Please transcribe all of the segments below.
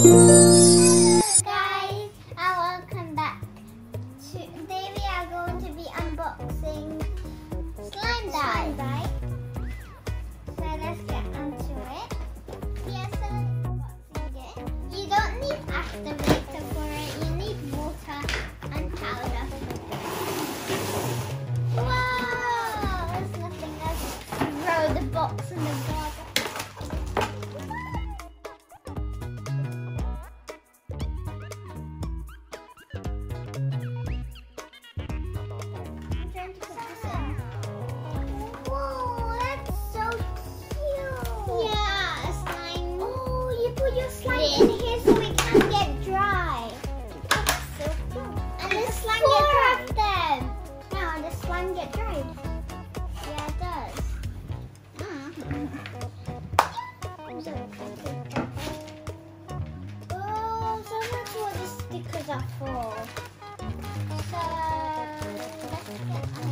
guys, and welcome back. Today we are going to be unboxing slimediy. So let's get onto it. Yes, so unboxing it. You don't need activator for it. You need water and powder. Wow, there's nothing else. Throw the box in the garden. In here so it can get dry. That's so cool. And the slime get dried. No, the slime get dried. Yeah, it does. Oh, so that's what the stickers are for. So let's get on.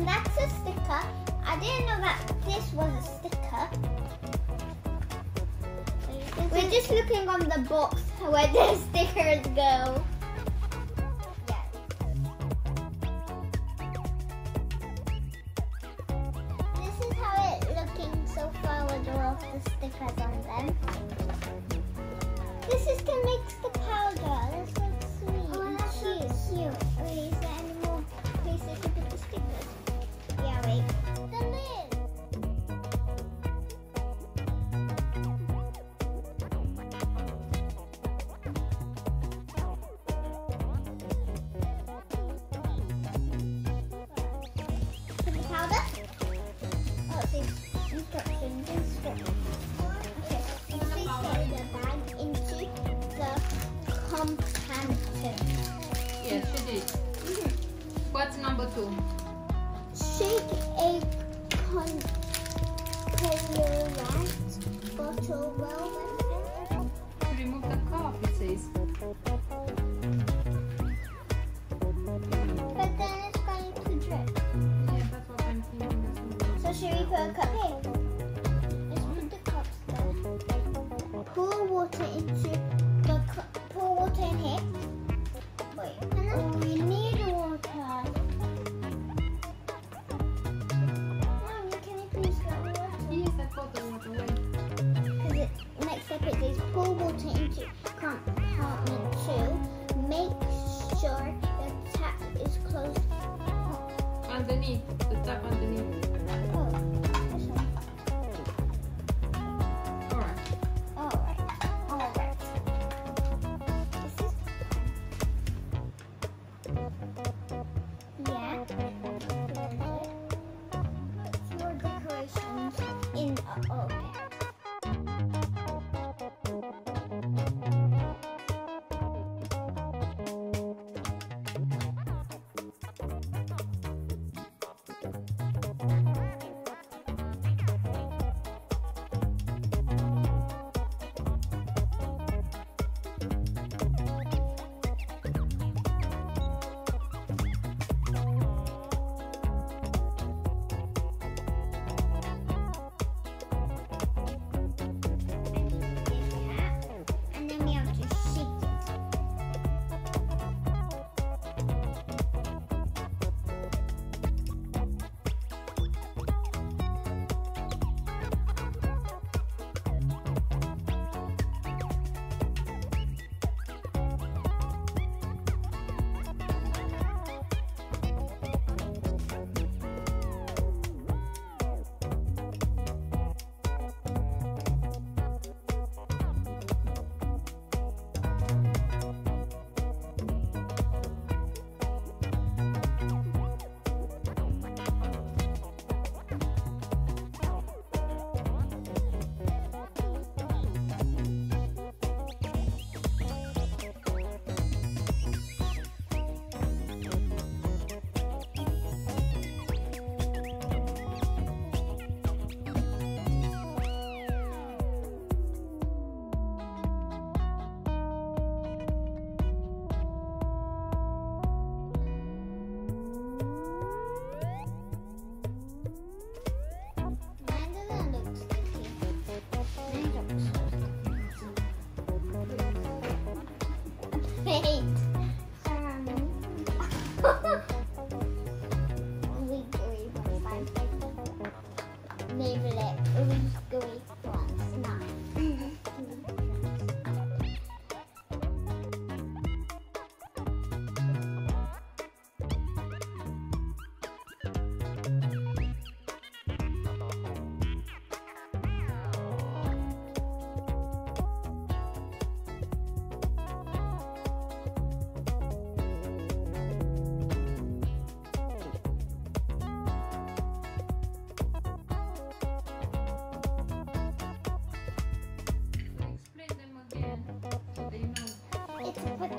That's a sticker. I didn't know that this was a sticker. We're just looking on the box where the stickers go. Yeah. This is how it's looking so far with all of the stickers on them. This is to mix the powder. That's so sweet. Oh, that's so cute. Wait, is there any more places to put the stickers? Yeah, wait. The lid. Put the powder. Oh, it says instructions. Okay, and please carry the bag into the compactor. Yes, she did. What's number 2? Shake a colorized bottle well. Remove the cup, it says. But then it's going to drip. Yeah, that's what I'm thinking. So should we put a cup here? Let's put the cups there. Pour water into the cup. Pour water in here. Wait, oh, we need water. Yes, I put the water away. Because next step it says pour water into compartment 2. Make sure the tap is closed. Underneath, the tap underneath. Oh, this one. Alright. Alright. This is... Yeah. Put your decorations in. Okay. Wait. Gooey slime. Label it gooey once. Not.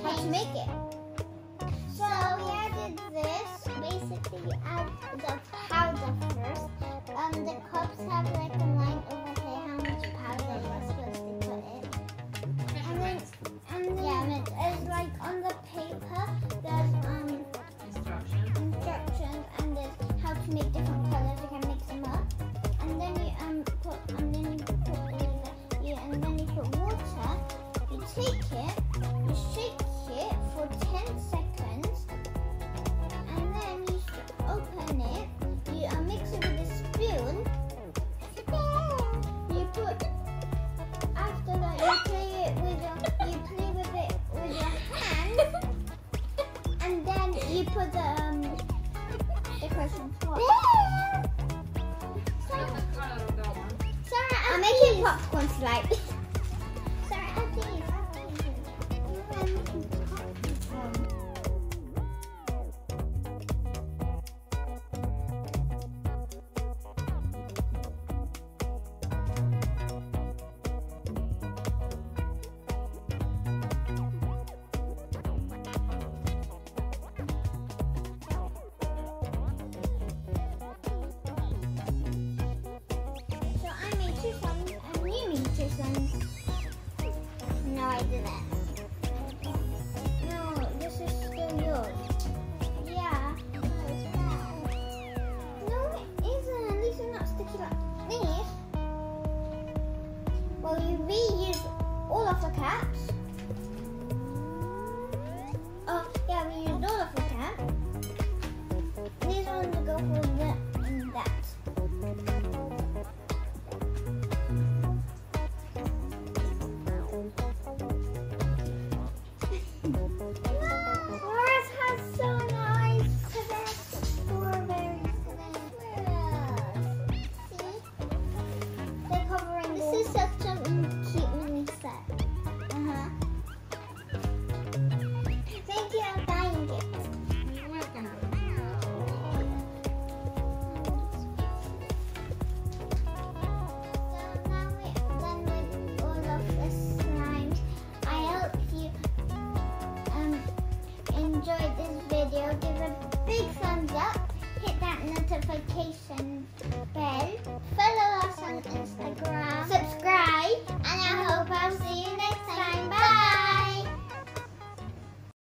How to make it. So we added this. Basically, we add the powder first. The cups have like a line over here how much powder we're supposed to put in. And then it's like on the paper there's instructions and there's how to make different colors. You can mix them up. And then you put water. You take it. You shake it for 10 seconds and then you open it. You mix it with a spoon. You put after that you play with it with your hand and then you put the decoration top. Sorry, I'm making popcorn slide. Sorry, add these. No, I didn't. No, this is still yours. Yeah. No, it isn't. At least it's not sticky like this. Well, you reuse all of the caps. Oh, yeah, we used all of the caps. These ones will go for that. Enjoyed this video, give a big thumbs up, hit that notification bell, follow us on Instagram.